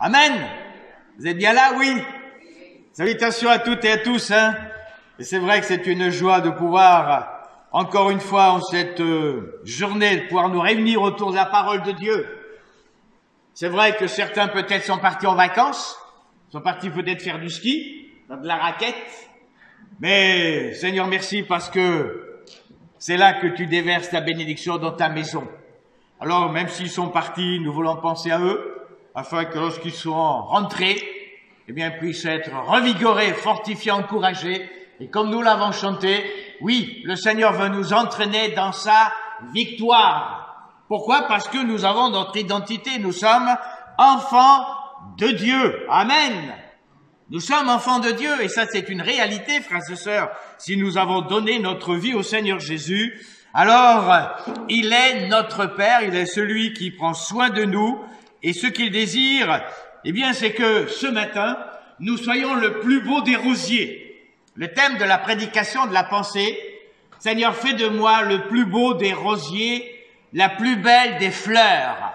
Amen. Vous êtes bien là? Oui. Salutations à toutes et à tous. Et c'est vrai que c'est une joie de pouvoir, encore une fois, en cette journée, de pouvoir nous réunir autour de la parole de Dieu. C'est vrai que certains peut-être sont partis en vacances, sont partis peut-être faire du ski, de la raquette. Mais Seigneur, merci parce que c'est là que tu déverses ta bénédiction dans ta maison. Alors, même s'ils sont partis, nous voulons penser à eux, afin que lorsqu'ils seront rentrés, eh bien, puissent être revigorés, fortifiés, encouragés. Et comme nous l'avons chanté, oui, le Seigneur veut nous entraîner dans sa victoire. Pourquoi? Parce que nous avons notre identité. Nous sommes enfants de Dieu. Amen. Nous sommes enfants de Dieu. Et ça, c'est une réalité, frères et sœurs. Si nous avons donné notre vie au Seigneur Jésus, alors il est notre Père. Il est celui qui prend soin de nous. Et ce qu'il désire, eh bien, c'est que ce matin, nous soyons le plus beau des rosiers. Le thème de la prédication, de la pensée, Seigneur, fais de moi le plus beau des rosiers, la plus belle des fleurs.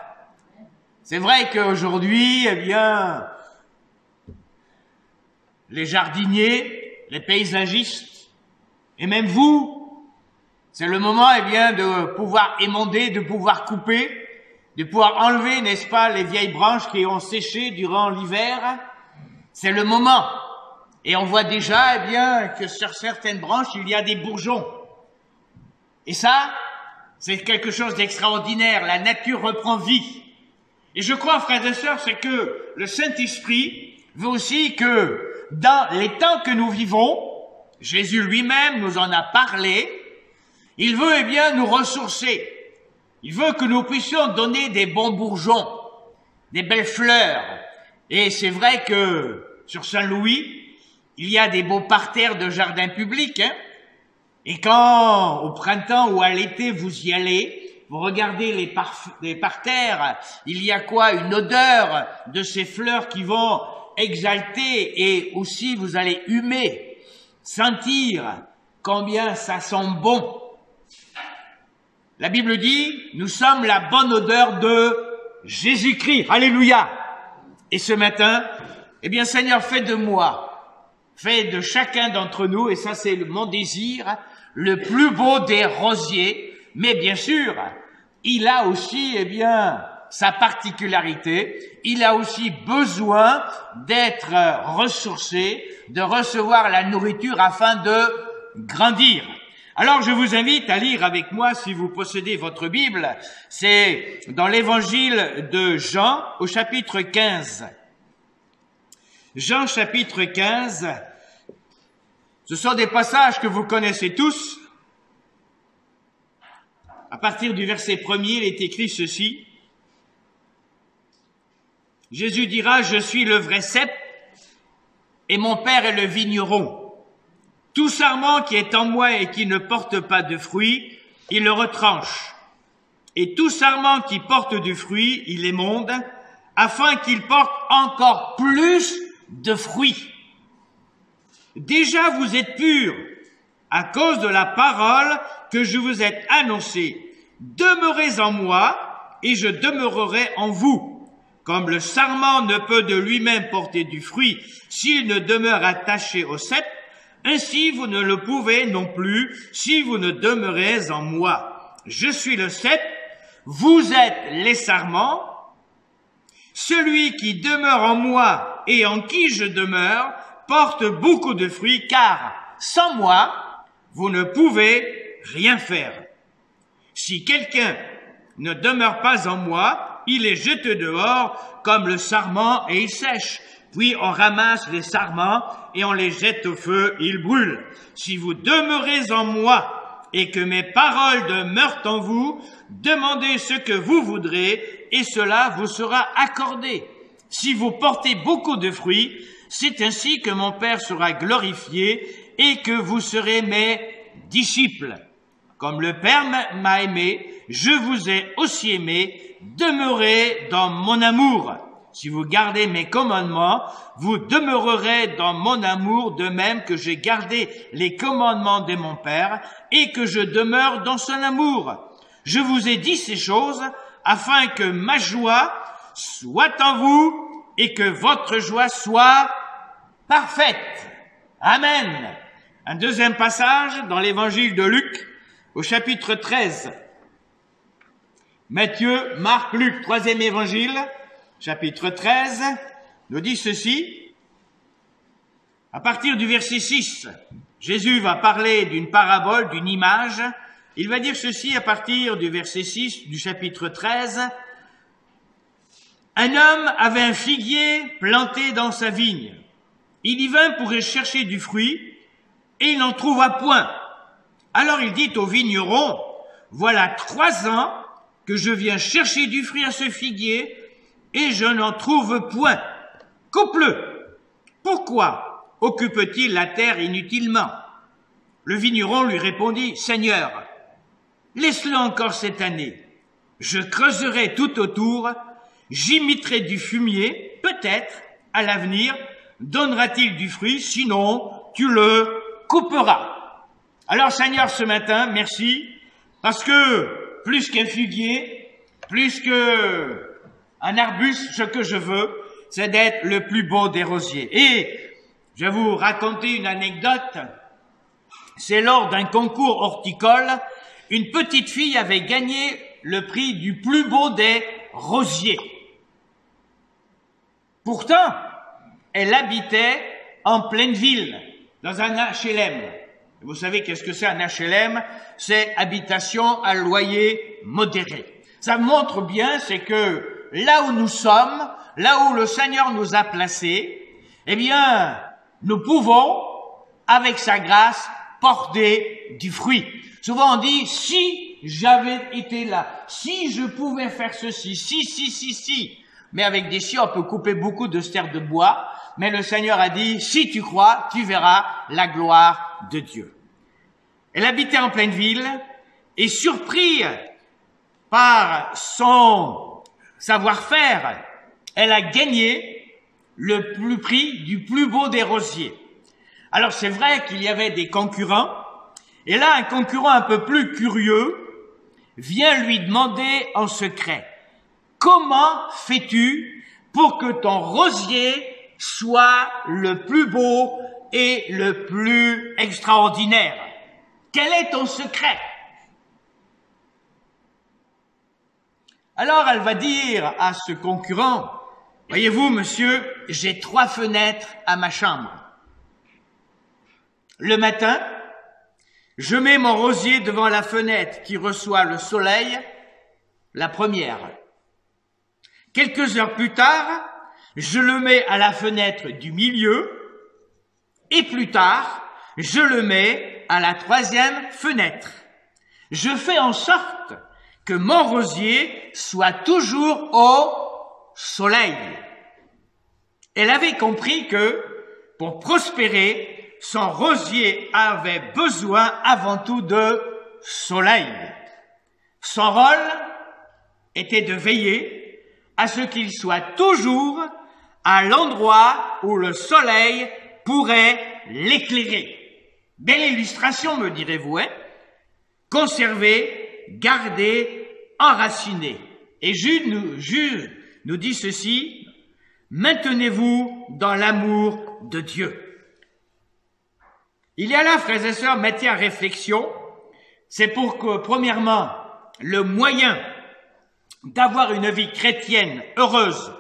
C'est vrai qu'aujourd'hui, eh bien, les jardiniers, les paysagistes, et même vous, c'est le moment, eh bien, de pouvoir émonder, de pouvoir couper, de pouvoir enlever, n'est-ce pas, les vieilles branches qui ont séché durant l'hiver. C'est le moment. Et on voit déjà, eh bien, que sur certaines branches, il y a des bourgeons. Et ça, c'est quelque chose d'extraordinaire. La nature reprend vie. Et je crois, frères et sœurs, c'est que le Saint-Esprit veut aussi que, dans les temps que nous vivons, Jésus lui-même nous en a parlé, il veut, eh bien, nous ressourcer. Il veut que nous puissions donner des bons bourgeons, des belles fleurs. Et c'est vrai que sur Saint-Louis, il y a des beaux parterres de jardins publics. Et quand, au printemps ou à l'été, vous y allez, vous regardez les parterres, il y a quoi? Une odeur de ces fleurs qui vont exalter et aussi vous allez humer, sentir combien ça sent bon. La Bible dit, nous sommes la bonne odeur de Jésus-Christ. Alléluia. Et ce matin, eh bien, Seigneur, fais de moi, fais de chacun d'entre nous, et ça c'est mon désir, le plus beau des rosiers. Mais bien sûr, il a aussi, eh bien, sa particularité. Il a aussi besoin d'être ressourcé, de recevoir la nourriture afin de grandir. Alors, je vous invite à lire avec moi, si vous possédez votre Bible, c'est dans l'évangile de Jean, au chapitre 15. Jean, chapitre 15, ce sont des passages que vous connaissez tous. À partir du verset 1er, il est écrit ceci. Jésus dira, « Je suis le vrai cep, et mon Père est le vigneron. Tout sarment qui est en moi et qui ne porte pas de fruit, il le retranche. Et tout sarment qui porte du fruit, il émonde, afin qu'il porte encore plus de fruits. Déjà vous êtes purs à cause de la parole que je vous ai annoncée. Demeurez en moi et je demeurerai en vous. Comme le sarment ne peut de lui-même porter du fruit s'il ne demeure attaché au cep, ainsi vous ne le pouvez non plus si vous ne demeurez en moi. Je suis le cep, vous êtes les sarments. Celui qui demeure en moi et en qui je demeure porte beaucoup de fruits, car sans moi, vous ne pouvez rien faire. Si quelqu'un ne demeure pas en moi, il est jeté dehors comme le sarment et il sèche. Puis on ramasse les sarments et on les jette au feu, ils brûlent. Si vous demeurez en moi et que mes paroles demeurent en vous, demandez ce que vous voudrez et cela vous sera accordé. Si vous portez beaucoup de fruits, c'est ainsi que mon Père sera glorifié et que vous serez mes disciples. Comme le Père m'a aimé, je vous ai aussi aimé, demeurez dans mon amour. Si vous gardez mes commandements, vous demeurerez dans mon amour, de même que j'ai gardé les commandements de mon Père et que je demeure dans son amour. Je vous ai dit ces choses afin que ma joie soit en vous et que votre joie soit parfaite. Amen. Un deuxième passage dans l'évangile de Luc, au chapitre 13. Matthieu, Marc, Luc, troisième évangile, chapitre 13, nous dit ceci. À partir du verset 6, Jésus va parler d'une parabole, d'une image. Il va dire ceci à partir du verset 6 du chapitre 13. Un homme avait un figuier planté dans sa vigne. Il y vint pour y chercher du fruit, et il n'en trouva point. Alors il dit au vigneron, voilà 3 ans que je viens chercher du fruit à ce figuier, et je n'en trouve point. Coupe-le. Pourquoi occupe-t-il la terre inutilement? Le vigneron lui répondit, Seigneur, laisse-le encore cette année. Je creuserai tout autour, j'y mettrai du fumier, peut-être, à l'avenir, donnera-t-il du fruit, sinon tu le couperas. Alors Seigneur, ce matin, merci, parce que plus qu'un figuier, plus qu'un arbuste, ce que je veux, c'est d'être le plus beau des rosiers. Et je vais vous raconter une anecdote. C'est lors d'un concours horticole, une petite fille avait gagné le prix du plus beau des rosiers. Pourtant, elle habitait en pleine ville, dans un HLM. Vous savez qu'est-ce que c'est un HLM? C'est habitation à loyer modéré. Ça montre bien, c'est que là où nous sommes, là où le Seigneur nous a placés, eh bien, nous pouvons, avec sa grâce, porter du fruit. Souvent on dit, si j'avais été là, si je pouvais faire ceci, si. Mais avec des si, on peut couper beaucoup de stères de bois. Mais le Seigneur a dit, si tu crois, tu verras la gloire de Dieu. Elle habitait en pleine ville et surpris par son savoir-faire, elle a gagné le prix du plus beau des rosiers. Alors c'est vrai qu'il y avait des concurrents, et là un concurrent un peu plus curieux vient lui demander en secret, comment fais-tu pour que ton rosier soit le plus beau et le plus extraordinaire? Quel est ton secret? Alors elle va dire à ce concurrent, voyez-vous monsieur, j'ai 3 fenêtres à ma chambre. Le matin, je mets mon rosier devant la fenêtre qui reçoit le soleil, la première. Quelques heures plus tard, je le mets à la fenêtre du milieu et plus tard, je le mets à la 3e fenêtre. Je fais en sorte que mon rosier soit toujours au soleil. Elle avait compris que pour prospérer, son rosier avait besoin avant tout de soleil. Son rôle était de veiller à ce qu'il soit toujours à l'endroit où le soleil pourrait l'éclairer. Belle illustration, me direz-vous, hein? Conserver, garder, enraciner. Et Jude nous dit ceci, maintenez-vous dans l'amour de Dieu. Il y a là, frères et sœurs, matière à réflexion. C'est pour que, premièrement, le moyen d'avoir une vie chrétienne heureuse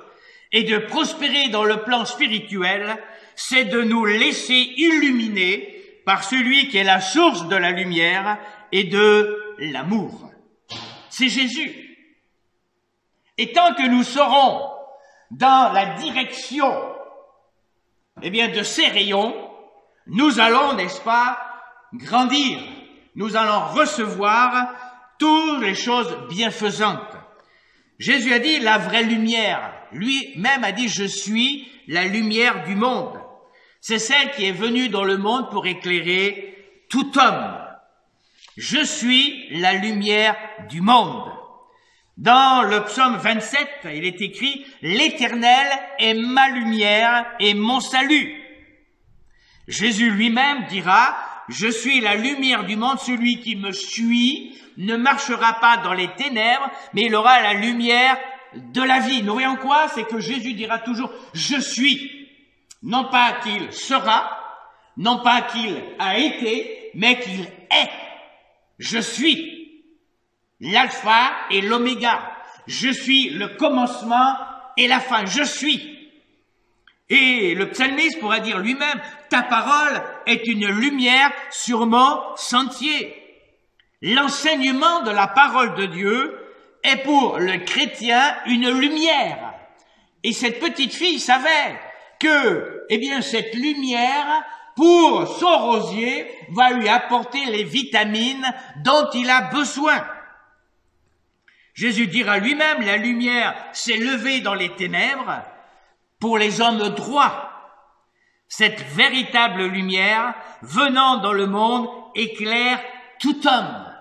et de prospérer dans le plan spirituel, c'est de nous laisser illuminer par celui qui est la source de la lumière et de l'amour. C'est Jésus. Et tant que nous serons dans la direction, eh bien, de ces rayons, nous allons, n'est-ce pas, grandir. Nous allons recevoir toutes les choses bienfaisantes. Jésus a dit la vraie lumière. Lui-même a dit, je suis la lumière du monde. C'est celle qui est venue dans le monde pour éclairer tout homme. Je suis la lumière du monde. Dans le psaume 27, il est écrit « L'Éternel est ma lumière et mon salut ». Jésus lui-même dira « Je suis la lumière du monde, celui qui me suit ne marchera pas dans les ténèbres, mais il aura la lumière de la vie. Nous voyons quoi? C'est que Jésus dira toujours « je suis ». Non pas qu'il sera, non pas qu'il a été, mais qu'il est. Je suis l'alpha et l'oméga. Je suis le commencement et la fin. Je suis. Et le psalmiste pourra dire lui-même, ta parole est une lumière sur mon sentier. L'enseignement de la parole de Dieu est pour le chrétien une lumière. Et cette petite fille savait que, eh bien, cette lumière, pour son rosier, va lui apporter les vitamines dont il a besoin. Jésus dira lui-même, la lumière s'est levée dans les ténèbres pour les hommes droits. Cette véritable lumière, venant dans le monde, éclaire tout homme.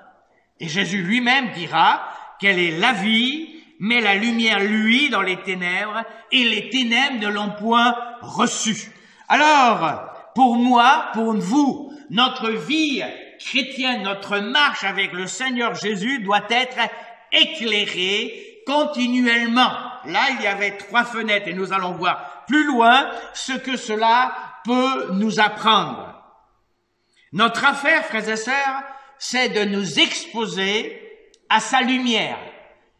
Et Jésus lui-même dira qu'elle est la vie, mais la lumière luit dans les ténèbres, et les ténèbres ne l'ont point reçue. Alors, pour moi, pour vous, notre vie chrétienne, notre marche avec le Seigneur Jésus doit être éclairée continuellement. Là, il y avait 3 fenêtres, et nous allons voir plus loin ce que cela peut nous apprendre. Notre affaire, frères et sœurs, c'est de nous exposer à sa lumière.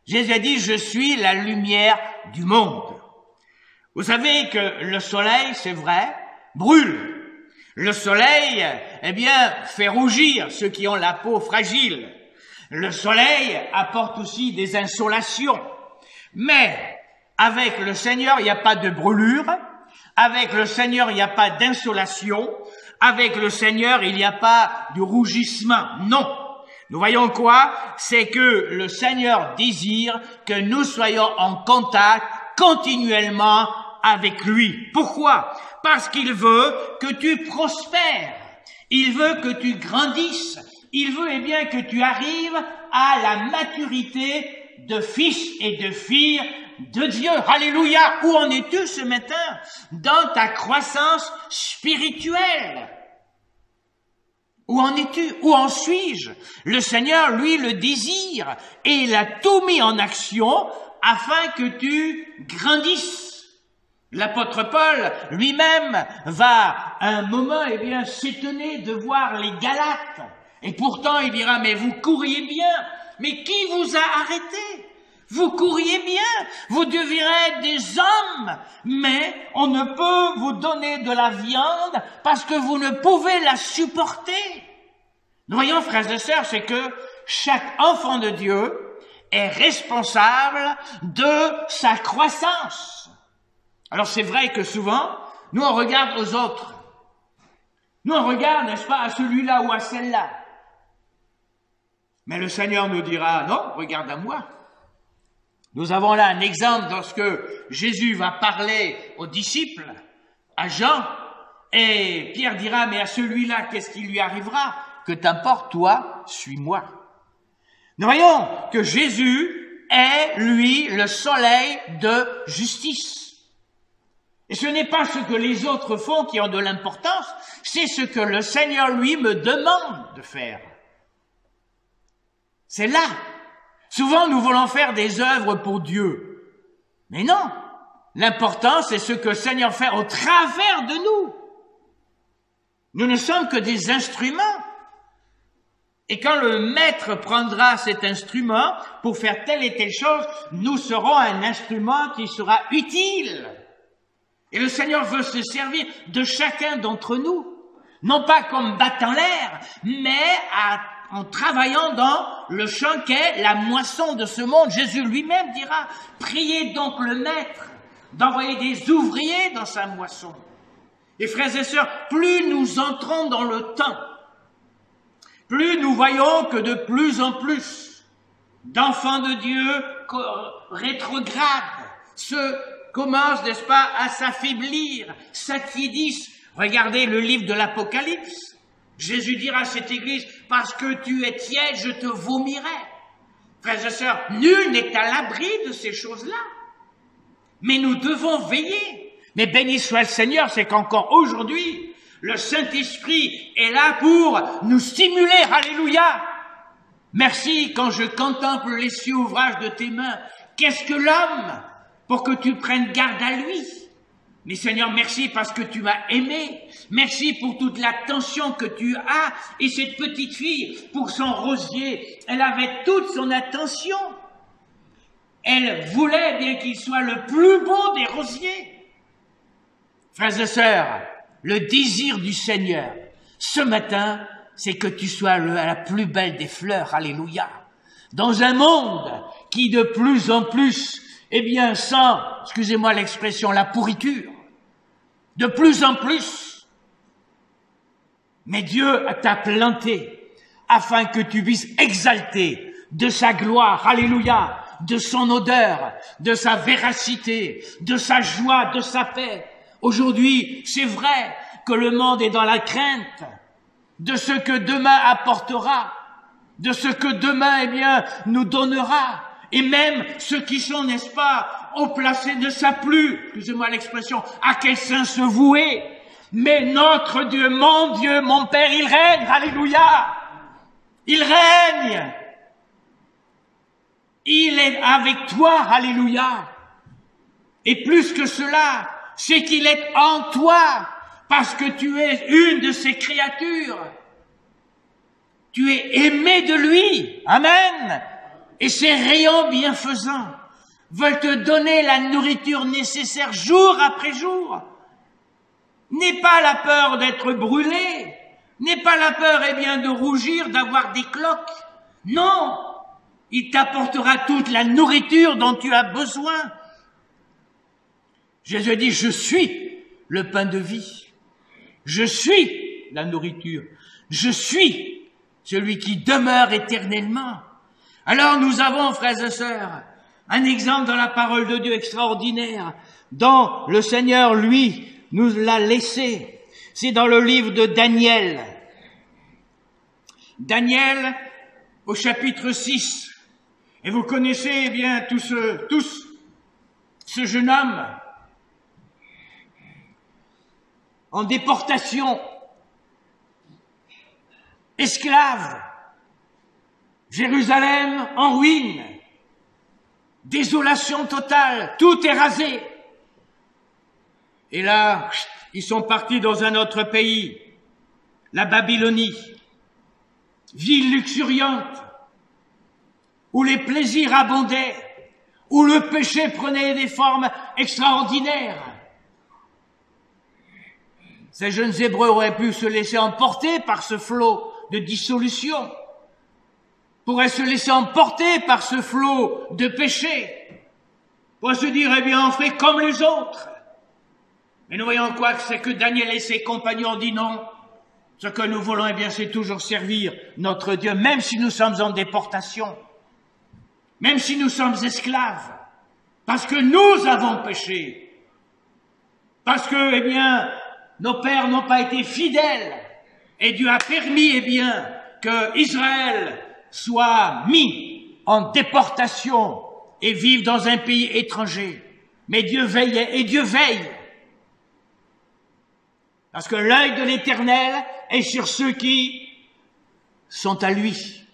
Jésus a dit, je suis la lumière du monde. Vous savez que le soleil, c'est vrai, brûle. Le soleil, eh bien, fait rougir ceux qui ont la peau fragile. Le soleil apporte aussi des insolations. Mais avec le Seigneur, il n'y a pas de brûlure. Avec le Seigneur, il n'y a pas d'insolation. Avec le Seigneur, il n'y a pas de rougissement. Non. Nous voyons quoi? C'est que le Seigneur désire que nous soyons en contact continuellement avec lui. Pourquoi? Parce qu'il veut que tu prospères. Il veut que tu grandisses. Il veut, eh bien, que tu arrives à la maturité de fils et de filles de Dieu. Alléluia! Où en es-tu ce matin dans ta croissance spirituelle? Où en es-tu? Où en suis-je? Le Seigneur, lui, le désire et il a tout mis en action afin que tu grandisses. L'apôtre Paul lui-même va à un moment, eh bien, s'étonner de voir les Galates. Et pourtant, il dira, mais vous couriez bien. Mais qui vous a arrêté? Vous couriez bien, vous deviez être des hommes, mais on ne peut vous donner de la viande parce que vous ne pouvez la supporter. Nous voyons, frères et sœurs, c'est que chaque enfant de Dieu est responsable de sa croissance. Alors c'est vrai que souvent, nous on regarde aux autres. Nous on regarde, n'est-ce pas, à celui-là ou à celle-là. Mais le Seigneur nous dira, non, regarde à moi. Nous avons là un exemple lorsque Jésus va parler aux disciples, à Jean, et Pierre dira, mais à celui-là, qu'est-ce qui lui arrivera? Que t'importe, toi, suis-moi. Nous voyons que Jésus est, lui, le soleil de justice. Et ce n'est pas ce que les autres font qui ont de l'importance, c'est ce que le Seigneur, lui, me demande de faire. C'est là. Souvent, nous voulons faire des œuvres pour Dieu. Mais non. L'important, c'est ce que le Seigneur fait au travers de nous. Nous ne sommes que des instruments. Et quand le maître prendra cet instrument pour faire telle et telle chose, nous serons un instrument qui sera utile. Et le Seigneur veut se servir de chacun d'entre nous. Non pas comme battant l'air, mais en travaillant dans le champ qu'est la moisson de ce monde. Jésus lui-même dira, priez donc le maître d'envoyer des ouvriers dans sa moisson. Et frères et sœurs, plus nous entrons dans le temps, plus nous voyons que de plus en plus d'enfants de Dieu rétrogradent, commencent, n'est-ce pas, à s'affaiblir, s'attiédissent. Regardez le livre de l'Apocalypse. Jésus dira à cette église, parce que tu es tiède, je te vomirai. Frères et sœurs, nul n'est à l'abri de ces choses-là. Mais nous devons veiller. Mais béni soit le Seigneur, c'est qu'encore aujourd'hui, le Saint-Esprit est là pour nous stimuler. Alléluia! Merci quand je contemple les cieux ouvrages de tes mains. Qu'est-ce que l'homme pour que tu prennes garde à lui? Mais Seigneur, merci parce que tu m'as aimé. Merci pour toute l'attention que tu as. Et cette petite fille, pour son rosier, elle avait toute son attention. Elle voulait bien qu'il soit le plus beau des rosiers. Frères et sœurs, le désir du Seigneur, ce matin, c'est que tu sois la plus belle des fleurs. Alléluia. Dans un monde qui de plus en plus, eh bien, sent, excusez-moi l'expression, la pourriture. De plus en plus. Mais Dieu t'a planté afin que tu puisses exalter de sa gloire, alléluia, de son odeur, de sa véracité, de sa joie, de sa paix. Aujourd'hui, c'est vrai que le monde est dans la crainte de ce que demain apportera, de ce que demain, eh bien, nous donnera. Et même ceux qui sont, n'est-ce pas, haut placés ne savent plus, excusez-moi l'expression, à quel saint se vouer. Mais notre Dieu, mon Père, il règne, alléluia. Il règne. Il est avec toi, alléluia. Et plus que cela, c'est qu'il est en toi, parce que tu es une de ses créatures. Tu es aimé de lui. Amen. Et ces rayons bienfaisants veulent te donner la nourriture nécessaire jour après jour. N'aie pas la peur d'être brûlé. N'aie pas la peur, eh bien, de rougir, d'avoir des cloques. Non. Il t'apportera toute la nourriture dont tu as besoin. Jésus dit, je suis le pain de vie. Je suis la nourriture. Je suis celui qui demeure éternellement. Alors nous avons, frères et sœurs, un exemple dans la parole de Dieu extraordinaire, dont le Seigneur, lui, nous l'a laissé. C'est dans le livre de Daniel. Daniel, au chapitre 6. Et vous connaissez, eh bien, tous ce jeune homme en déportation, esclave, Jérusalem en ruine, désolation totale, tout est rasé. Et là, ils sont partis dans un autre pays, la Babylonie, ville luxuriante, où les plaisirs abondaient, où le péché prenait des formes extraordinaires. Ces jeunes Hébreux auraient pu se laisser emporter par ce flot de dissolution, pourraient se laisser emporter par ce flot de péché, pourraient se dire, eh bien, on fait comme les autres. Mais nous voyons quoi? C'est que Daniel et ses compagnons ont dit non. Ce que nous voulons, eh bien, c'est toujours servir notre Dieu, même si nous sommes en déportation, même si nous sommes esclaves, parce que nous avons péché, parce que, eh bien, nos pères n'ont pas été fidèles, et Dieu a permis, eh bien, que Israël soit mis en déportation et vive dans un pays étranger. Mais Dieu veillait, et Dieu veille. Parce que l'œil de l'Éternel est sur ceux qui sont à lui.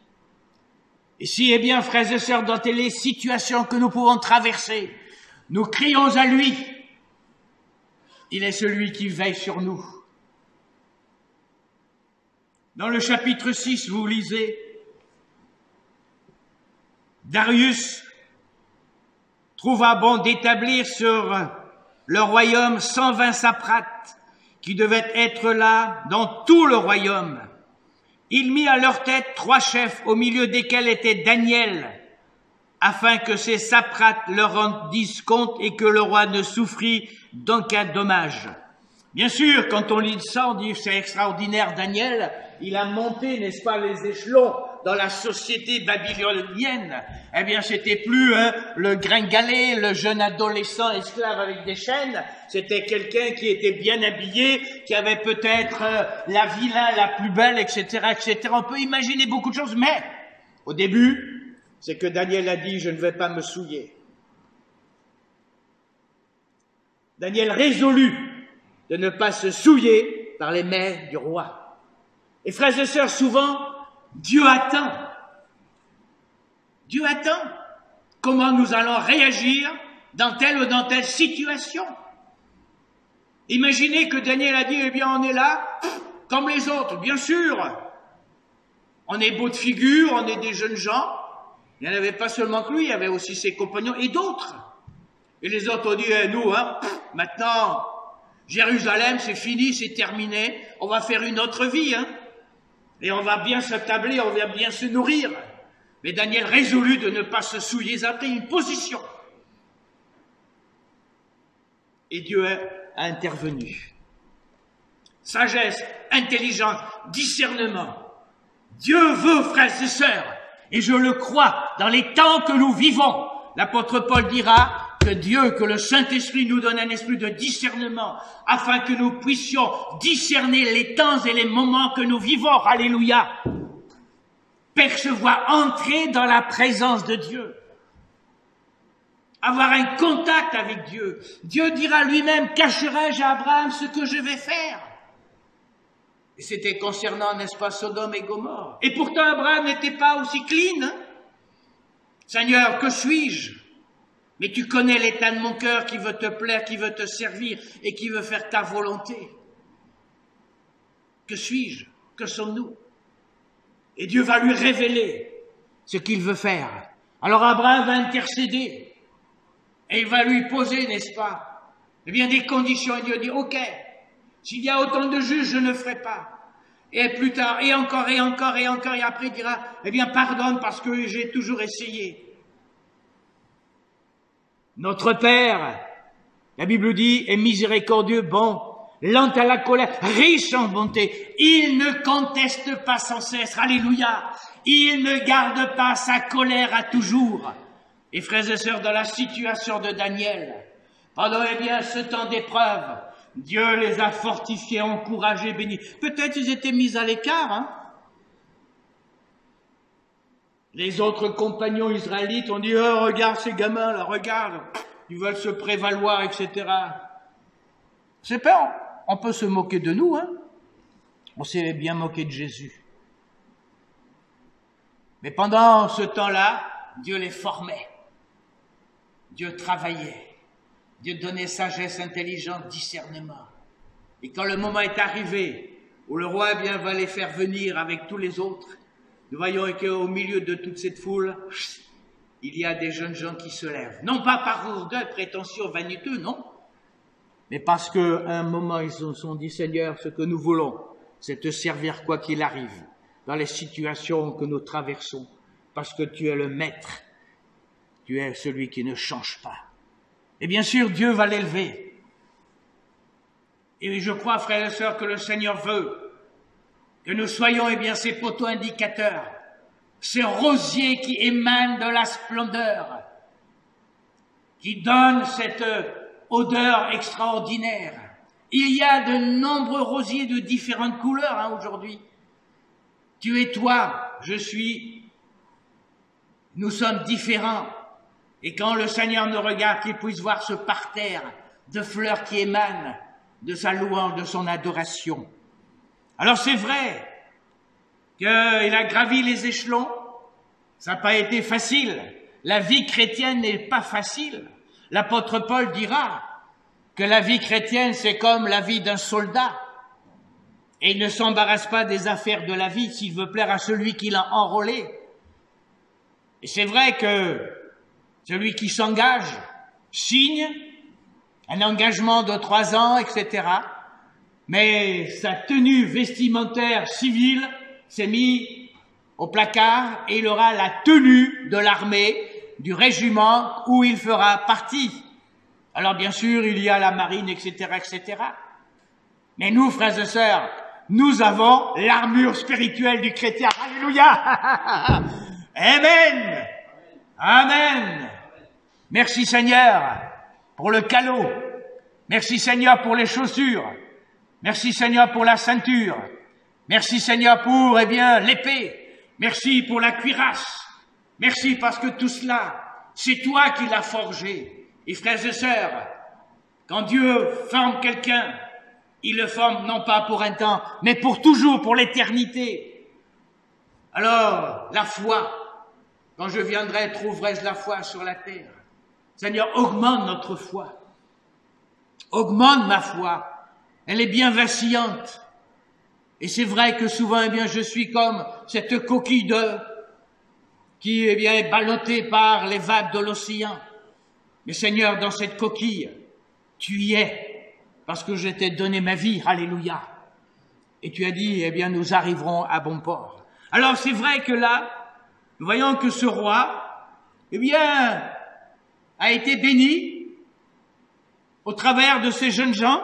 Et si, eh bien, frères et sœurs, dans les situations que nous pouvons traverser, nous crions à lui, il est celui qui veille sur nous. Dans le chapitre 6, vous lisez, Darius trouva bon d'établir sur le royaume 120 satrates qui devaient être là dans tout le royaume. Il mit à leur tête 3 chefs, au milieu desquels était Daniel, afin que ces satrates leur rendissent compte et que le roi ne souffrit d'aucun dommage. Bien sûr, quand on lit ça, on dit c'est extraordinaire, Daniel, il a monté, n'est-ce pas, les échelons dans la société babylonienne. Eh bien, c'était plus le gringalet, le jeune adolescent esclave avec des chaînes, c'était quelqu'un qui était bien habillé, qui avait peut-être la villa la plus belle, etc., etc. On peut imaginer beaucoup de choses, mais au début, c'est que Daniel a dit « je ne vais pas me souiller ». Daniel résolut de ne pas se souiller par les mains du roi. Et frères et sœurs, souvent, Dieu attend. Dieu attend. comment nous allons réagir dans telle ou dans telle situation. Imaginez que Daniel a dit, eh bien on est là, comme les autres, bien sûr. On est beau de figure, on est des jeunes gens. Il n'y en avait pas seulement que lui, il y avait aussi ses compagnons et d'autres. Et les autres ont dit, nous, maintenant, Jérusalem, c'est fini, c'est terminé, on va faire une autre vie, et on va bien s'attabler, on va bien se nourrir. Mais Daniel résolut de ne pas se souiller, il a pris une position. Et Dieu a intervenu. Sagesse, intelligence, discernement. Dieu veut, frères et sœurs, et je le crois, dans les temps que nous vivons, l'apôtre Paul dira que Dieu, que le Saint-Esprit nous donne un esprit de discernement, afin que nous puissions discerner les temps et les moments que nous vivons. Alléluia. Percevoir, entrer dans la présence de Dieu. Avoir un contact avec Dieu. Dieu dira lui-même, cacherai-je à Abraham ce que je vais faire? Et c'était concernant, n'est-ce pas, Sodome et Gomorrhe. Et pourtant, Abraham n'était pas aussi clean. Seigneur, que suis-je? Mais tu connais l'état de mon cœur qui veut te plaire, qui veut te servir et qui veut faire ta volonté. Que suis-je? Que sommes-nous? Et Dieu va lui révéler ce qu'il veut faire. Alors Abraham va intercéder et il va lui poser, n'est-ce pas, eh bien des conditions. Et Dieu dit, ok, s'il y a autant de juges, je ne ferai pas. Et plus tard, et encore, et encore, et encore, et après il dira, eh bien pardonne parce que j'ai toujours essayé. Notre Père, la Bible dit, est miséricordieux, bon, lent à la colère, riche en bonté. Il ne conteste pas sans cesse. Alléluia. Il ne garde pas sa colère à toujours. Et frères et sœurs, dans la situation de Daniel, pendant ce temps d'épreuve, Dieu les a fortifiés, encouragés, bénis. Peut-être ils étaient mis à l'écart, Les autres compagnons israélites ont dit, oh, regarde ces gamins là, regarde, ils veulent se prévaloir, etc. C'est pas, on peut se moquer de nous, On s'est bien moqué de Jésus. Mais pendant ce temps-là, Dieu les formait. Dieu travaillait. Dieu donnait sagesse, intelligence, discernement. Et quand le moment est arrivé, où le roi va les faire venir avec tous les autres, nous voyons qu'au milieu de toute cette foule, il y a des jeunes gens qui se lèvent. Non pas par orgueil, prétentieux, vaniteux, non. Mais parce qu'à un moment, ils se sont dit, Seigneur, ce que nous voulons, c'est te servir quoi qu'il arrive, dans les situations que nous traversons, parce que tu es le maître, tu es celui qui ne change pas. Et bien sûr, Dieu va l'élever. Et je crois, frères et sœurs, que le Seigneur veut que nous soyons, ces poteaux indicateurs, ces rosiers qui émanent de la splendeur, qui donnent cette odeur extraordinaire. Il y a de nombreux rosiers de différentes couleurs aujourd'hui. Tu es toi, je suis. Nous sommes différents. Et quand le Seigneur nous regarde, qu'il puisse voir ce parterre de fleurs qui émanent de sa louange, de son adoration. Alors c'est vrai qu'il a gravi les échelons, ça n'a pas été facile. La vie chrétienne n'est pas facile. L'apôtre Paul dira que la vie chrétienne, c'est comme la vie d'un soldat. Et il ne s'embarrasse pas des affaires de la vie s'il veut plaire à celui qui l'a enrôlé. Et c'est vrai que celui qui s'engage signe un engagement de 3 ans, etc. Mais sa tenue vestimentaire civile s'est mise au placard et il aura la tenue de l'armée, du régiment où il fera partie. Alors bien sûr, il y a la marine, etc., etc. Mais nous, frères et sœurs, nous avons l'armure spirituelle du chrétien. Alléluia. Amen. Amen. Merci Seigneur pour le calot. Merci Seigneur pour les chaussures. Merci Seigneur pour la ceinture. Merci Seigneur pour, l'épée. Merci pour la cuirasse. Merci parce que tout cela, c'est toi qui l'as forgé. Et frères et sœurs, quand Dieu forme quelqu'un, il le forme non pas pour un temps, mais pour toujours, pour l'éternité. Alors, la foi, Quand je viendrai, trouverai-je la foi sur la terre? Seigneur, augmente notre foi. Augmente ma foi. Elle est bien vacillante. Et c'est vrai que souvent, eh bien, je suis comme cette coquille d'œuf qui, eh bien, est ballottée par les vagues de l'océan. Mais Seigneur, dans cette coquille, tu y es, parce que je t'ai donné ma vie, alléluia. Et tu as dit, eh bien, nous arriverons à bon port. Alors, c'est vrai que là, nous voyons que ce roi, eh bien, a été béni au travers de ces jeunes gens,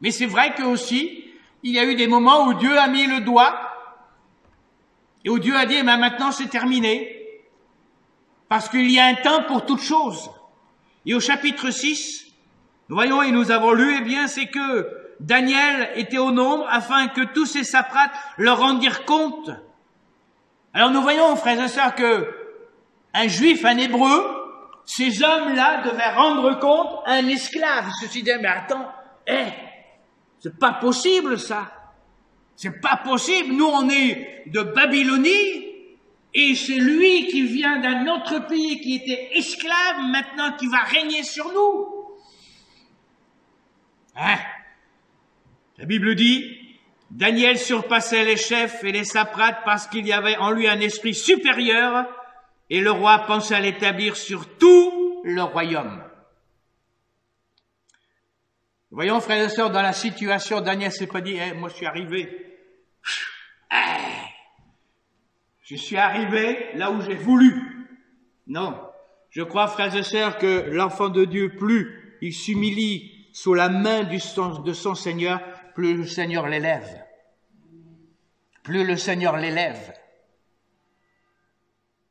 mais c'est vrai que aussi, il y a eu des moments où Dieu a mis le doigt et où Dieu a dit, eh bien, maintenant c'est terminé, parce qu'il y a un temps pour toute chose. Et au chapitre 6, nous voyons et nous avons lu, eh bien, c'est que Daniel était au nombre afin que tous ces satrates leur rendirent compte. Alors nous voyons, frères et sœurs, que un juif, un hébreu, ces hommes-là devaient rendre compte à un esclave. Ils se sont dit, mais attends, c'est pas possible ça. C'est pas possible. Nous, on est de Babylonie et c'est lui qui vient d'un autre pays qui était esclave, maintenant qui va régner sur nous. La Bible dit, Daniel surpassait les chefs et les satrates parce qu'il y avait en lui un esprit supérieur et le roi pensait à l'établir sur tout le royaume. Voyons, frères et sœurs, dans la situation, Daniel s'est pas dit, moi je suis arrivé. Je suis arrivé là où j'ai voulu. Non. Je crois, frères et sœurs, que l'enfant de Dieu, plus il s'humilie sous la main de son Seigneur, plus le Seigneur l'élève. Plus le Seigneur l'élève.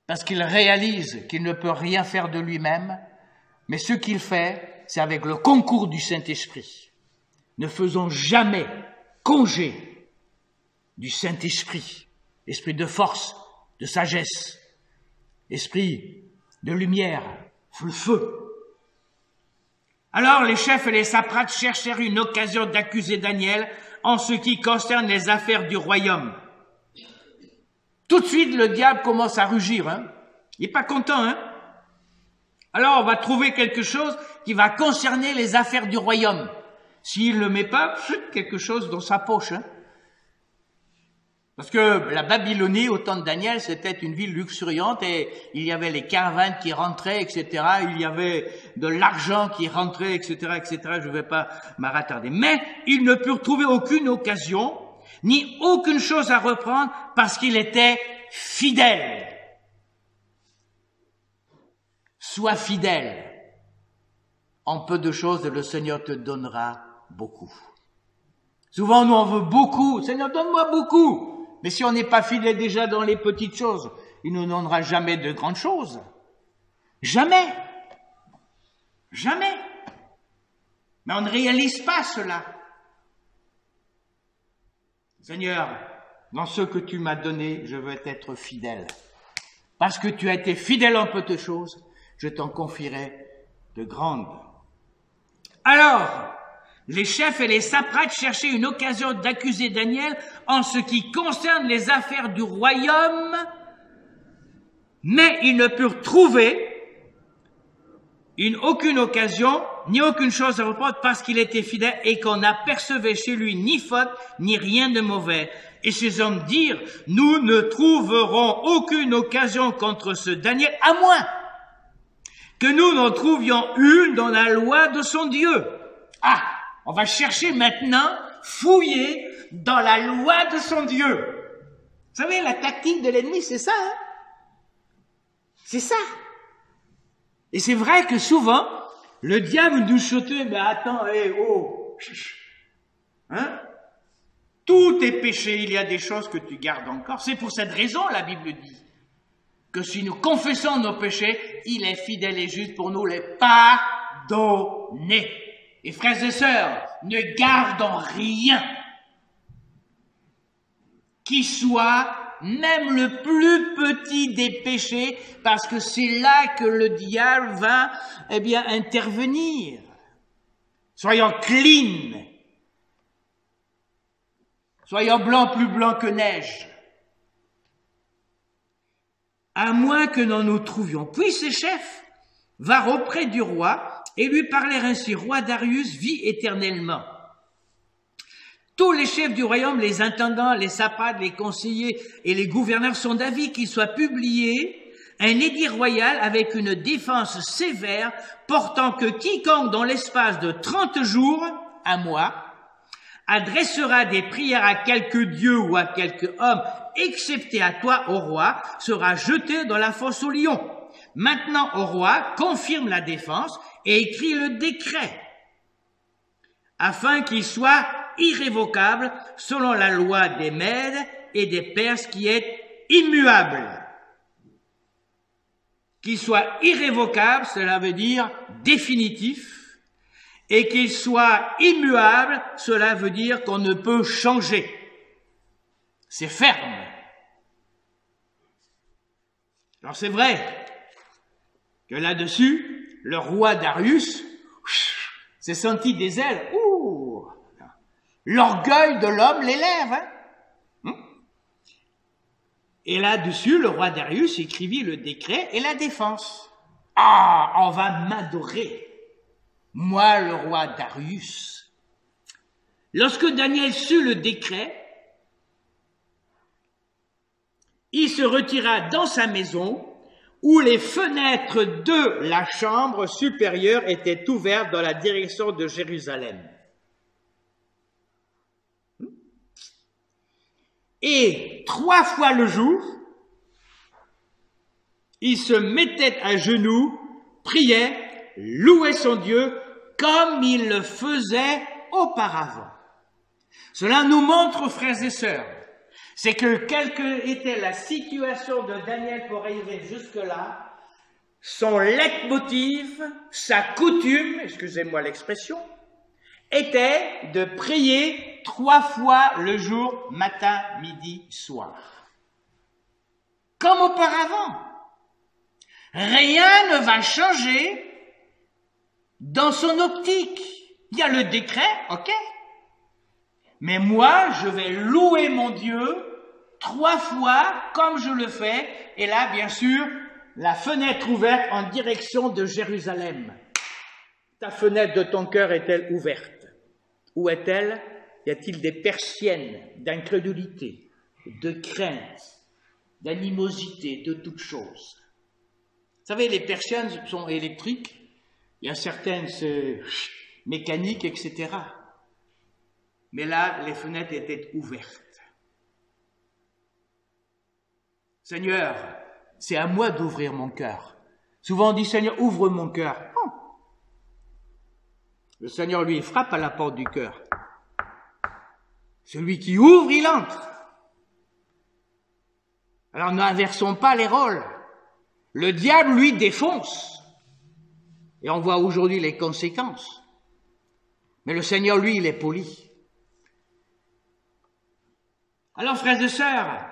Parce qu'il réalise qu'il ne peut rien faire de lui-même, mais ce qu'il fait, c'est avec le concours du Saint-Esprit. Ne faisons jamais congé du Saint-Esprit, esprit de force, de sagesse, esprit de lumière, le feu. Alors les chefs et les satrates cherchèrent une occasion d'accuser Daniel en ce qui concerne les affaires du royaume. Tout de suite, le diable commence à rugir. Il n'est pas content. Alors, on va trouver quelque chose qui va concerner les affaires du royaume. S'il ne le met pas, quelque chose dans sa poche. Parce que la Babylonie, au temps de Daniel, c'était une ville luxuriante et il y avait les caravanes qui rentraient, etc. Il y avait de l'argent qui rentrait, etc., etc. Je ne vais pas m'attarder. Mais ils ne purent trouver aucune occasion, ni aucune chose à reprendre parce qu'il était fidèle. Sois fidèle. En peu de choses, le Seigneur te donnera beaucoup. Souvent, nous en veut beaucoup. Seigneur, donne-moi beaucoup. Mais si on n'est pas fidèle déjà dans les petites choses, il ne nous donnera jamais de grandes choses. Jamais. Jamais. Mais on ne réalise pas cela. Seigneur, dans ce que tu m'as donné, je veux être fidèle. Parce que tu as été fidèle en peu de choses, je t'en confierai de grandes. Alors, les chefs et les satrates cherchaient une occasion d'accuser Daniel en ce qui concerne les affaires du royaume, mais ils ne purent trouver aucune occasion, ni aucune chose à reprendre parce qu'il était fidèle et qu'on n'apercevait chez lui ni faute, ni rien de mauvais. Et ces hommes dirent, nous ne trouverons aucune occasion contre ce Daniel, à moins que nous n'en trouvions une dans la loi de son Dieu. On va chercher maintenant, fouiller dans la loi de son Dieu. Vous savez, la tactique de l'ennemi, c'est ça. C'est ça. Et c'est vrai que souvent, le diable nous saute, mais attends, tout est péché, il y a des choses que tu gardes encore. C'est pour cette raison, la Bible dit, que si nous confessons nos péchés, il est fidèle et juste pour nous les pardonner. Et frères et sœurs, ne gardons rien qui soit même le plus petit des péchés, parce que c'est là que le diable va, intervenir. Soyons clean. Soyons blancs, plus blancs que neige. à moins que nous nous trouvions. Puis ces chefs vinrent auprès du roi et lui parlèrent ainsi, roi Darius vit éternellement. Tous les chefs du royaume, les intendants, les satrapes, les conseillers et les gouverneurs sont d'avis qu'il soit publié un édit royal avec une défense sévère portant que quiconque dans l'espace de 30 jours, un mois, adressera des prières à quelque dieu ou à quelque homme, excepté à toi, ô roi, sera jeté dans la fosse aux lions. Maintenant, ô roi, confirme la défense et écrit le décret, afin qu'il soit irrévocable selon la loi des Mèdes et des Perses qui est immuable. Qu'il soit irrévocable, cela veut dire définitif, et qu'il soit immuable, cela veut dire qu'on ne peut changer. C'est ferme. Alors c'est vrai que là-dessus, le roi Darius s'est senti des ailes. Ouh, l'orgueil de l'homme l'élève. Et là-dessus, le roi Darius écrivit le décret et la défense. Ah, on va m'adorer. Moi, le roi Darius. Lorsque Daniel sut le décret, il se retira dans sa maison où les fenêtres de la chambre supérieure étaient ouvertes dans la direction de Jérusalem. Et 3 fois le jour, il se mettait à genoux, priait, louait son Dieu comme il le faisait auparavant. Cela nous montre, frères et sœurs, c'est que quelle que était la situation de Daniel pour arriver jusque-là, son leitmotiv, sa coutume, excusez-moi l'expression, était de prier 3 fois le jour, matin, midi, soir. Comme auparavant. Rien ne va changer dans son optique. Il y a le décret, ok. Mais moi, je vais louer mon Dieu 3 fois comme je le fais. Et là, bien sûr, la fenêtre ouverte en direction de Jérusalem. Ta fenêtre de ton cœur est-elle ouverte? Où est-elle? Y a-t-il des persiennes d'incrédulité, de crainte, d'animosité, de toutes choses? Vous savez, les persiennes sont électriques, il y a certaines mécaniques, etc. Mais là, les fenêtres étaient ouvertes. Seigneur, c'est à moi d'ouvrir mon cœur. Souvent on dit, Seigneur, ouvre mon cœur. Oh. Le Seigneur, lui, frappe à la porte du cœur. Celui qui ouvre, il entre. Alors n'inversons pas les rôles. Le diable, lui, défonce. Et on voit aujourd'hui les conséquences. Mais le Seigneur, lui, il est poli. Alors, frères et sœurs,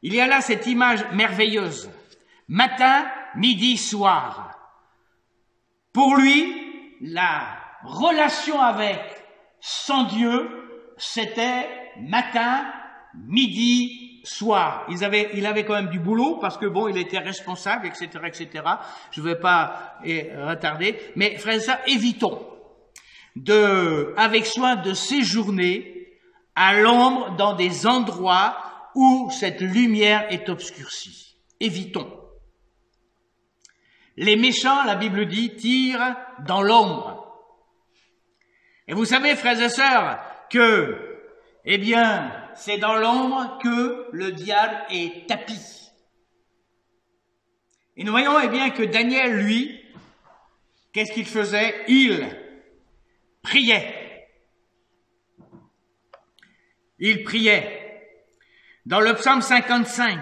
il y a là cette image merveilleuse. Matin, midi, soir. Pour lui, la relation avec son Dieu, c'était matin, midi, soir. Il avait quand même du boulot parce que bon, il était responsable, etc., etc. Je ne vais pas retarder, mais frères et sœurs, évitons avec soin de séjourner à l'ombre dans des endroits où cette lumière est obscurcie. Évitons. Les méchants, la Bible dit, tirent dans l'ombre. Et vous savez, frères et sœurs, que, eh bien, c'est dans l'ombre que le diable est tapi. Et nous voyons, eh bien, que Daniel, lui, qu'est-ce qu'il faisait? Il priait. Il priait. Dans le psaume 55,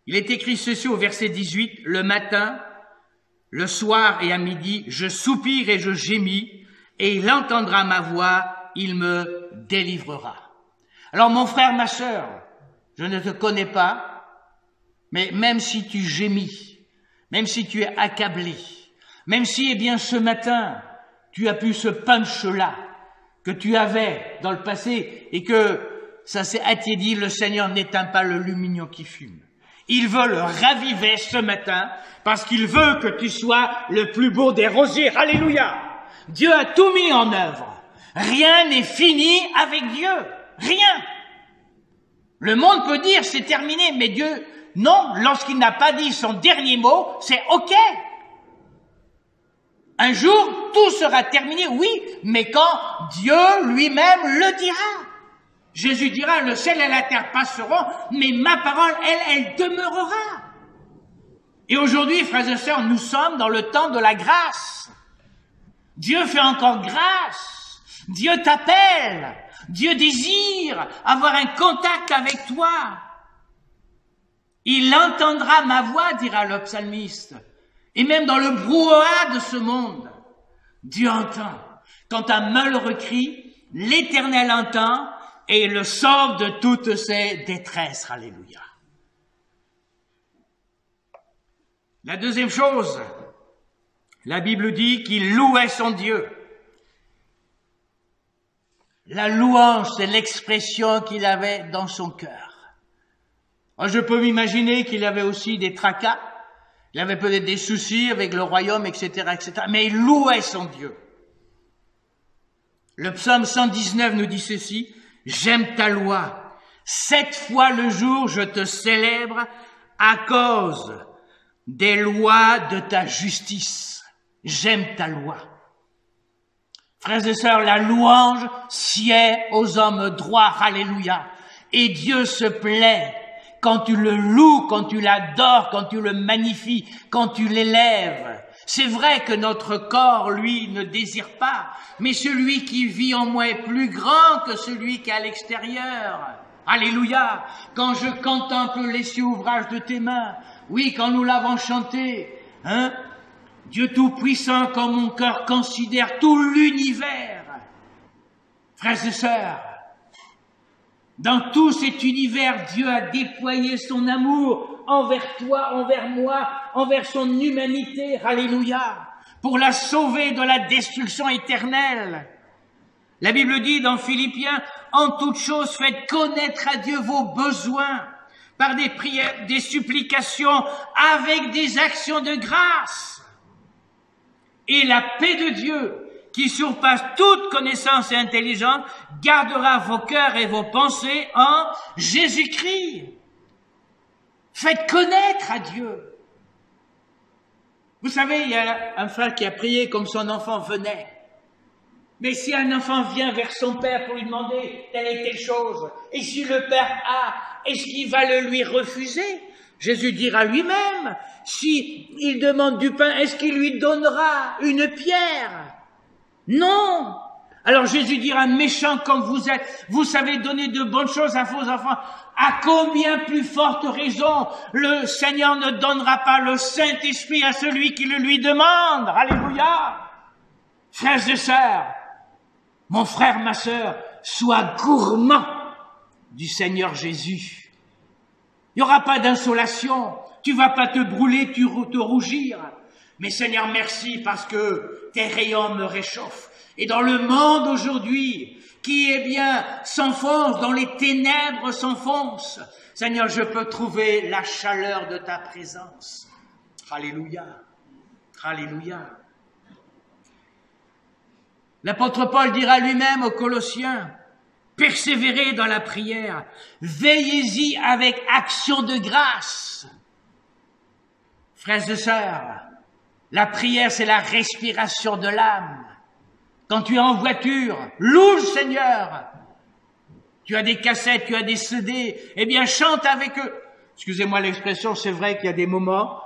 il est écrit ceci au verset 18, « Le matin, le soir et à midi, je soupire et je gémis, et il entendra ma voix, il me délivrera. » Alors mon frère, ma sœur, je ne te connais pas, mais même si tu gémis, même si tu es accablé, même si, eh bien, ce matin, tu as pu ce punch-là que tu avais dans le passé et que ça s'est attiédi, le Seigneur n'éteint pas le lumignon qui fume. Il veut le raviver ce matin parce qu'il veut que tu sois le plus beau des rosiers. Alléluia! Dieu a tout mis en œuvre. Rien n'est fini avec Dieu. Rien. Le monde peut dire c'est terminé, mais Dieu, non, lorsqu'il n'a pas dit son dernier mot, c'est OK. Un jour, tout sera terminé, oui, mais quand Dieu lui-même le dira. Jésus dira, le ciel et la terre passeront, mais ma parole, elle demeurera. Et aujourd'hui, frères et sœurs, nous sommes dans le temps de la grâce. Dieu fait encore grâce. Dieu t'appelle. Dieu désire avoir un contact avec toi. Il entendra ma voix, dira le psalmiste. Et même dans le brouhaha de ce monde, Dieu entend. Quand un malheureux crie, l'Éternel entend et le sauve de toutes ses détresses. Alléluia. La deuxième chose, la Bible dit qu'il louait son Dieu. La louange, c'est l'expression qu'il avait dans son cœur. Je peux m'imaginer qu'il avait aussi des tracas, il avait peut-être des soucis avec le royaume, etc., etc., mais il louait son Dieu. Le psaume 119 nous dit ceci, « J'aime ta loi, 7 fois le jour je te célèbre à cause des lois de ta justice. J'aime ta loi. » Frères et sœurs, la louange sied aux hommes droits, alléluia. Et Dieu se plaît quand tu le loues, quand tu l'adores, quand tu le magnifies, quand tu l'élèves. C'est vrai que notre corps, lui, ne désire pas, mais celui qui vit en moi est plus grand que celui qui est à l'extérieur. Alléluia. Quand je contemple les cieux ouvrages de tes mains, oui, quand nous l'avons chanté, hein, Dieu Tout-Puissant, quand mon cœur considère tout l'univers. Frères et sœurs, dans tout cet univers, Dieu a déployé son amour envers toi, envers moi, envers son humanité, alléluia, pour la sauver de la destruction éternelle. La Bible dit dans Philippiens, « En toute chose, faites connaître à Dieu vos besoins par des prières, des supplications, avec des actions de grâce. » Et la paix de Dieu, qui surpasse toute connaissance et intelligence, gardera vos cœurs et vos pensées en Jésus-Christ. Faites connaître à Dieu. Vous savez, il y a un frère qui a prié comme son enfant venait. Mais si un enfant vient vers son père pour lui demander telle et telle chose, et si le père a, est-ce qu'il va le lui refuser? Jésus dira lui-même, si il demande du pain, est-ce qu'il lui donnera une pierre? Non. Alors Jésus dira, méchant comme vous êtes, vous savez donner de bonnes choses à vos enfants. À combien plus forte raison le Seigneur ne donnera pas le Saint-Esprit à celui qui le lui demande? Alléluia. Frères et sœurs, mon frère, ma sœur, sois gourmand du Seigneur Jésus. Il n'y aura pas d'insolation, tu vas pas te brûler, te rougir. Mais Seigneur, merci parce que tes rayons me réchauffent. Et dans le monde aujourd'hui, qui eh bien s'enfonce, dans les ténèbres s'enfonce, Seigneur, je peux trouver la chaleur de ta présence. Alléluia, alléluia. L'apôtre Paul dira lui-même aux Colossiens, persévérez dans la prière, veillez-y avec action de grâce. Frères et sœurs, la prière, c'est la respiration de l'âme. Quand tu es en voiture, loue le Seigneur. Tu as des cassettes, tu as des CD, eh bien chante avec eux. Excusez-moi l'expression, c'est vrai qu'il y a des moments,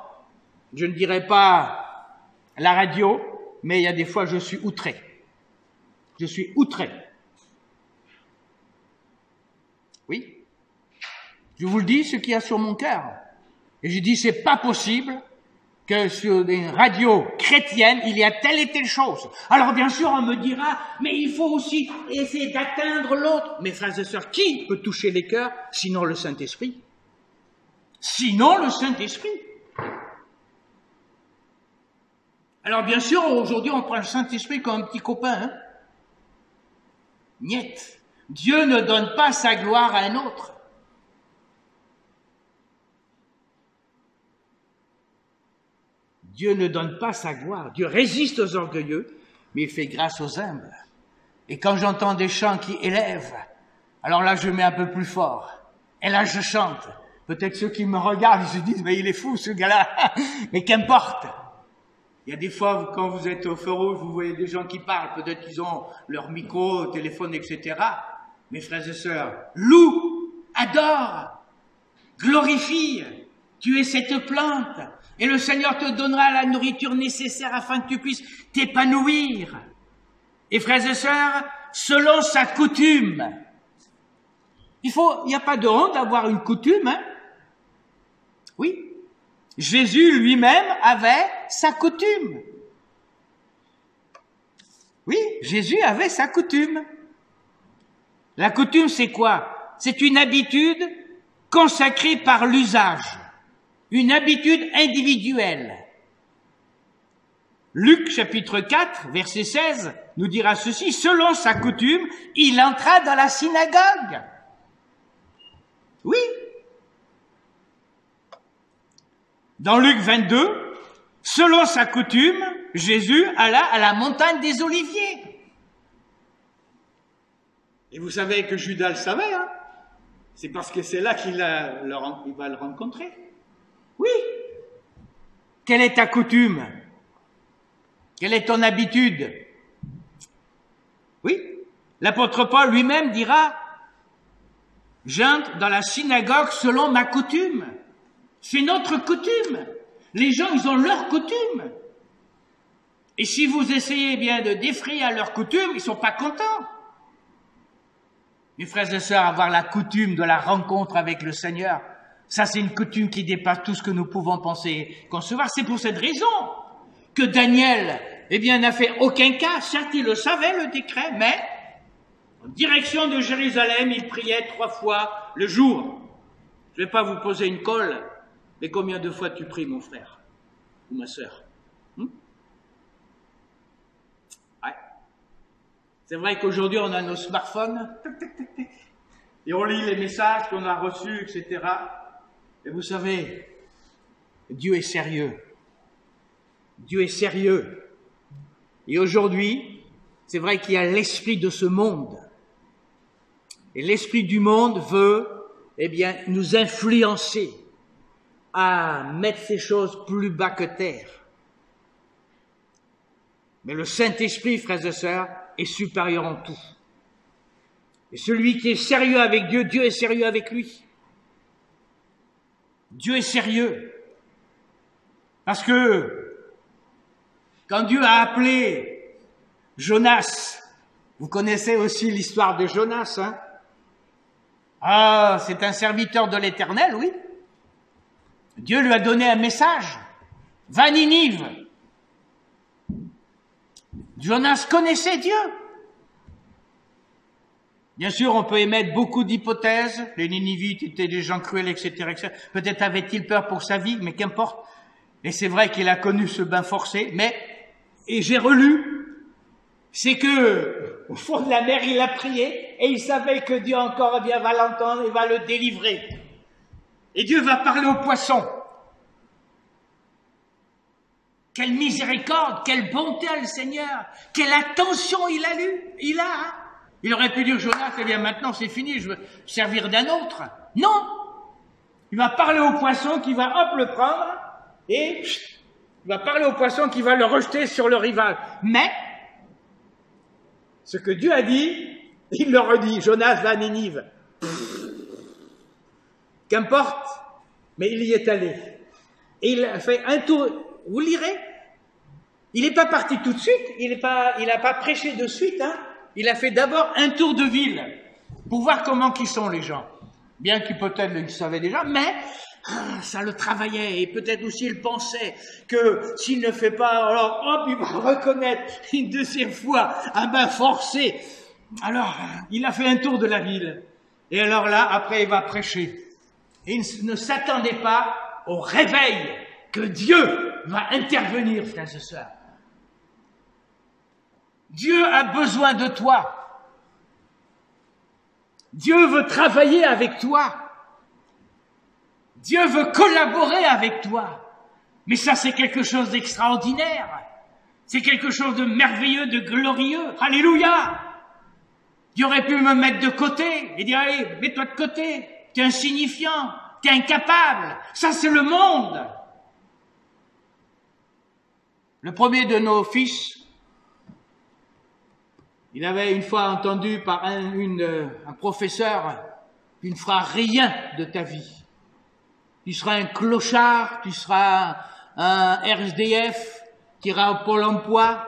je ne dirais pas la radio, mais il y a des fois je suis outré. Je suis outré. Oui. Je vous le dis, ce qu'il y a sur mon cœur. Et je dis, c'est pas possible que sur des radios chrétiennes, il y a telle et telle chose. Alors bien sûr, on me dira, mais il faut aussi essayer d'atteindre l'autre. Mes frères et sœurs, qui peut toucher les cœurs, sinon le Saint-Esprit? Sinon le Saint-Esprit. Alors bien sûr, aujourd'hui, on prend le Saint-Esprit comme un petit copain, hein. Niet. Dieu ne donne pas sa gloire à un autre. Dieu ne donne pas sa gloire. Dieu résiste aux orgueilleux, mais il fait grâce aux humbles. Et quand j'entends des chants qui élèvent, alors là, je mets un peu plus fort. Et là, je chante. Peut-être ceux qui me regardent, ils se disent, mais il est fou, ce gars-là. Mais qu'importe. Il y a des fois, quand vous êtes au feu rouge, vous voyez des gens qui parlent. Peut-être qu'ils ont leur micro, téléphone, etc. Mes frères et sœurs, loue, adore, glorifie. Tu es cette plante. Et le Seigneur te donnera la nourriture nécessaire afin que tu puisses t'épanouir. Et frères et sœurs, selon sa coutume. Il n'y a pas de honte d'avoir une coutume, hein? Oui. Jésus lui-même avait sa coutume. Oui, Jésus avait sa coutume. La coutume, c'est quoi? C'est une habitude consacrée par l'usage. Une habitude individuelle. Luc chapitre 4, verset 16, nous dira ceci, selon sa coutume, il entra dans la synagogue. Oui. Dans Luc 22, selon sa coutume, Jésus alla à la montagne des Oliviers. Et vous savez que Judas le savait, hein? C'est parce que c'est là qu'il va le rencontrer. Oui. Quelle est ta coutume? Quelle est ton habitude? Oui. L'apôtre Paul lui-même dira, j'entre dans la synagogue selon ma coutume. C'est notre coutume. Les gens, ils ont leur coutume. Et si vous essayez bien de défrayer à leur coutume, ils sont pas contents. Mes frères et sœurs, avoir la coutume de la rencontre avec le Seigneur, ça c'est une coutume qui dépasse tout ce que nous pouvons penser, concevoir. C'est pour cette raison que Daniel, n'a fait aucun cas. Certes, il le savait, le décret, mais en direction de Jérusalem, il priait 3 fois le jour. Je ne vais pas vous poser une colle, mais combien de fois tu pries, mon frère ou ma sœur? Ouais. C'est vrai qu'aujourd'hui, on a nos smartphones et on lit les messages qu'on a reçus, etc. Et vous savez, Dieu est sérieux. Dieu est sérieux. Et aujourd'hui, c'est vrai qu'il y a l'esprit de ce monde. Et l'esprit du monde veut, nous influencer à mettre ces choses plus bas que terre. Mais le Saint-Esprit, frères et sœurs, est supérieur en tout. Et celui qui est sérieux avec Dieu, Dieu est sérieux avec lui. Dieu est sérieux. Parce que quand Dieu a appelé Jonas, vous connaissez aussi l'histoire de Jonas, hein? Ah, c'est un serviteur de l'Éternel, oui. Dieu lui a donné un message. Va à Ninive. Jonas connaissait Dieu. Bien sûr, on peut émettre beaucoup d'hypothèses. Les Ninivites étaient des gens cruels, etc., etc. Peut-être avait-il peur pour sa vie, mais qu'importe. Et c'est vrai qu'il a connu ce bain forcé, et j'ai relu, c'est que, au fond de la mer, il a prié, et il savait que Dieu encore, va l'entendre et va le délivrer. Et Dieu va parler aux poissons. Quelle miséricorde, quelle bonté le Seigneur, quelle attention il a. Hein? Il aurait pu dire, Jonas, maintenant c'est fini, je veux servir d'un autre. Non! Il va parler au poisson qui va, le prendre, et il va parler au poisson qui va le rejeter sur le rivage. Mais, ce que Dieu a dit, il le redit, Jonas va à Ninive. Qu'importe, mais il y est allé. Et il a fait un tour, vous lirez, il n'est pas parti tout de suite, il n'a pas prêché de suite, hein. Il a fait d'abord un tour de ville, pour voir comment qui sont les gens. Bien qu'il peut-être le savait déjà, mais ça le travaillait, et peut-être aussi il pensait que s'il ne fait pas, alors il va reconnaître une deuxième fois un bain forcé. Alors, il a fait un tour de la ville, et alors là, après il va prêcher. Et il ne s'attendait pas au réveil que Dieu va intervenir, frères et sœurs. Dieu a besoin de toi. Dieu veut travailler avec toi. Dieu veut collaborer avec toi. Mais ça, c'est quelque chose d'extraordinaire. C'est quelque chose de merveilleux, de glorieux. Alléluia! Dieu aurait pu me mettre de côté et dire, allez, mets-toi de côté. T'es insignifiant, t'es incapable. Ça, c'est le monde. Le premier de nos fils, il avait une fois entendu par un professeur, tu ne feras rien de ta vie. Tu seras un clochard, tu seras un RSDF, tu iras au Pôle emploi.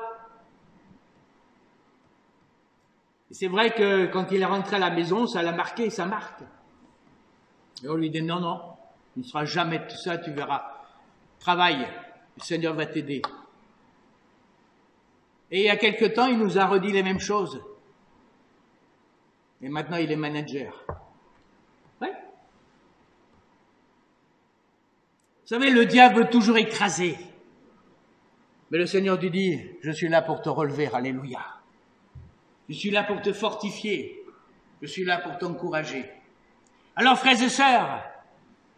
C'est vrai que quand il est rentré à la maison, ça l'a marqué, ça marque. Et on lui dit non, non, tu ne seras jamais tout ça, tu verras. Travaille, le Seigneur va t'aider. Et il y a quelque temps, il nous a redit les mêmes choses. Et maintenant, il est manager. Ouais. Vous savez, le diable veut toujours écraser. Mais le Seigneur lui dit, je suis là pour te relever, alléluia. Je suis là pour te fortifier. Je suis là pour t'encourager. Alors, frères et sœurs,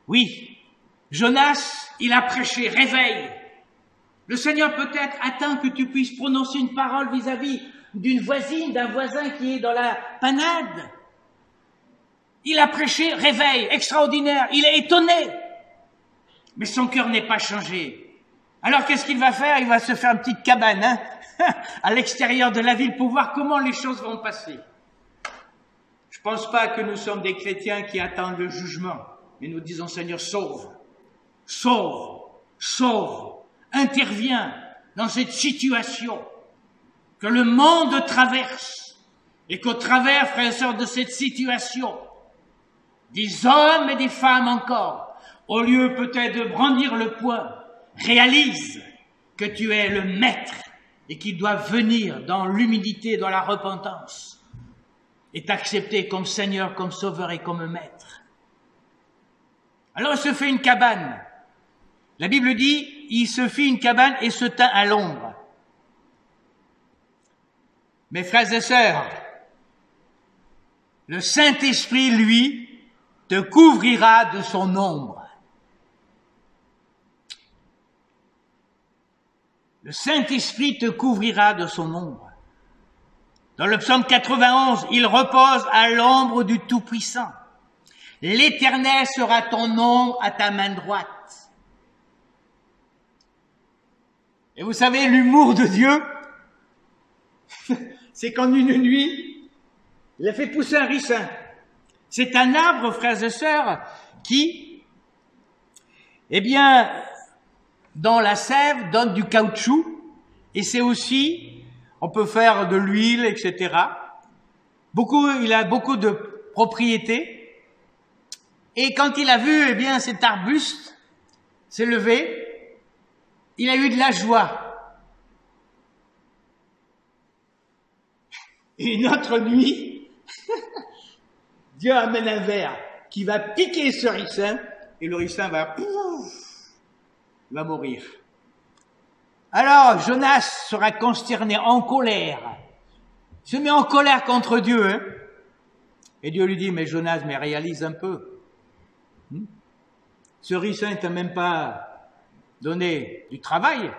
oui, Jonas, il a prêché, réveille. Le Seigneur peut-être attend que tu puisses prononcer une parole vis-à-vis d'une voisine, d'un voisin qui est dans la panade. Il a prêché, réveil, extraordinaire, il est étonné. Mais son cœur n'est pas changé. Alors qu'est-ce qu'il va faire? Il va se faire une petite cabane, hein, à l'extérieur de la ville pour voir comment les choses vont passer. Je ne pense pas que nous sommes des chrétiens qui attendent le jugement, mais nous disons Seigneur, sauve, sauve, sauve. Intervient dans cette situation que le monde traverse et qu'au travers, frères et sœurs, de cette situation, des hommes et des femmes encore, au lieu peut-être de brandir le poing, réalisent que tu es le maître et qu'ils doivent venir dans l'humilité, dans la repentance et t'accepter comme Seigneur, comme Sauveur et comme Maître. Alors il se fait une cabane. La Bible dit, il se fit une cabane et se tint à l'ombre. Mes frères et sœurs, le Saint-Esprit, lui, te couvrira de son ombre. Le Saint-Esprit te couvrira de son ombre. Dans le psaume 91, il repose à l'ombre du Tout-Puissant. L'Éternel sera ton ombre à ta main droite. Et vous savez, l'humour de Dieu, c'est qu'en une nuit, il a fait pousser un ricin. C'est un arbre, frères et sœurs, qui, eh bien, dans la sève, donne du caoutchouc, et c'est aussi, on peut faire de l'huile, etc. Il a beaucoup de propriétés. Et quand il a vu, eh bien, cet arbuste s'est levé, il a eu de la joie. Et une autre nuit, Dieu amène un ver qui va piquer ce ricin, et le ricin va mourir. Alors, Jonas sera consterné, en colère. Il se met en colère contre Dieu, hein. Et Dieu lui dit, mais Jonas, mais réalise un peu. Ce ricin t'a même pas donné du travail.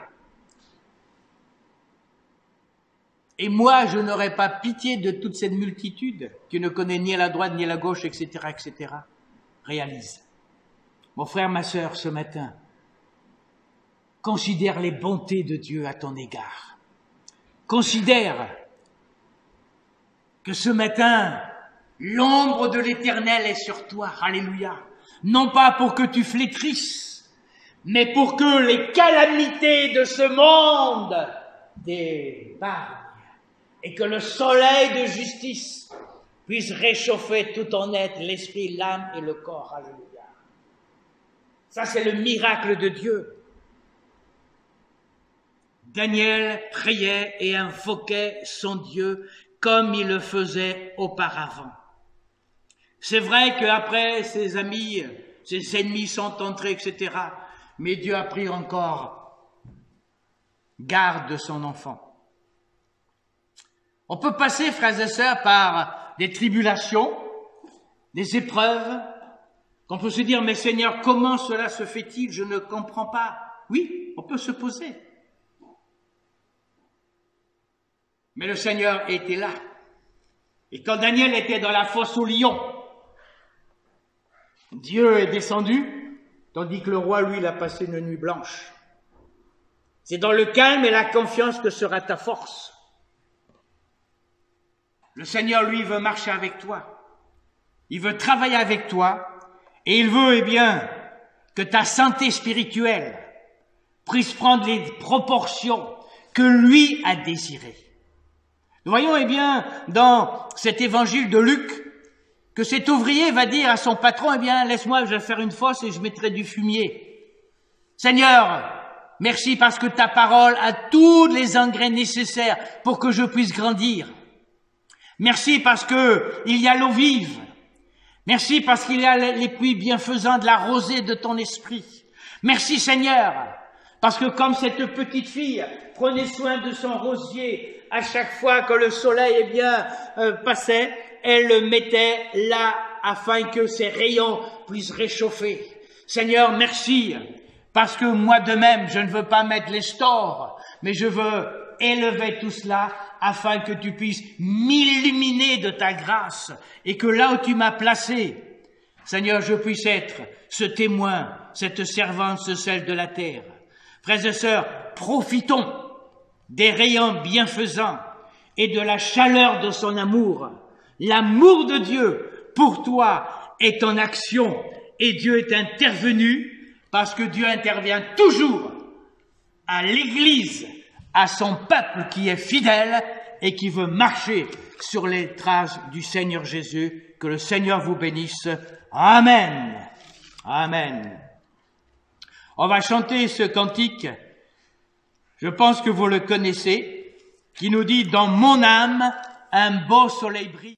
Et moi, je n'aurais pas pitié de toute cette multitude qui ne connaît ni à la droite ni à la gauche, etc., etc. Réalise. Mon frère, ma sœur, ce matin, considère les bontés de Dieu à ton égard. Considère que ce matin, l'ombre de l'Éternel est sur toi. Alléluia. Non pas pour que tu flétrisses, mais pour que les calamités de ce monde t'épargnent et que le soleil de justice puisse réchauffer tout en être l'esprit, l'âme et le corps. Alléluia. Ça, c'est le miracle de Dieu. Daniel priait et invoquait son Dieu comme il le faisait auparavant. C'est vrai qu'après ses ennemis sont entrés, etc., mais Dieu a pris encore garde de son enfant. On peut passer, frères et sœurs, par des tribulations, des épreuves, qu'on peut se dire, mais Seigneur, comment cela se fait-il? Je ne comprends pas. Oui, on peut se poser. Mais le Seigneur était là. Et quand Daniel était dans la fosse aux lions, Dieu est descendu, tandis que le roi, lui, il a passé une nuit blanche. C'est dans le calme et la confiance que sera ta force. Le Seigneur, lui, veut marcher avec toi. Il veut travailler avec toi. Et il veut, que ta santé spirituelle puisse prendre les proportions que lui a désirées. Nous voyons, dans cet évangile de Luc, que cet ouvrier va dire à son patron, laisse-moi, je vais faire une fosse et je mettrai du fumier. Seigneur, merci parce que ta parole a tous les engrais nécessaires pour que je puisse grandir. Merci parce que il y a l'eau vive. Merci parce qu'il y a les puits bienfaisants de la rosée de ton esprit. Merci Seigneur, parce que comme cette petite fille prenait soin de son rosier à chaque fois que le soleil passait, elle le mettait là afin que ses rayons puissent réchauffer. Seigneur, merci, parce que moi de même, je ne veux pas mettre les stores, mais je veux élever tout cela afin que tu puisses m'illuminer de ta grâce et que là où tu m'as placé, Seigneur, je puisse être ce témoin, cette servante, ce sel de la terre. Frères et sœurs, profitons des rayons bienfaisants et de la chaleur de son amour. L'amour de Dieu pour toi est en action et Dieu est intervenu parce que Dieu intervient toujours à l'Église, à son peuple qui est fidèle et qui veut marcher sur les traces du Seigneur Jésus. Que le Seigneur vous bénisse. Amen. Amen. On va chanter ce cantique, je pense que vous le connaissez, qui nous dit « Dans mon âme, un beau soleil brille ».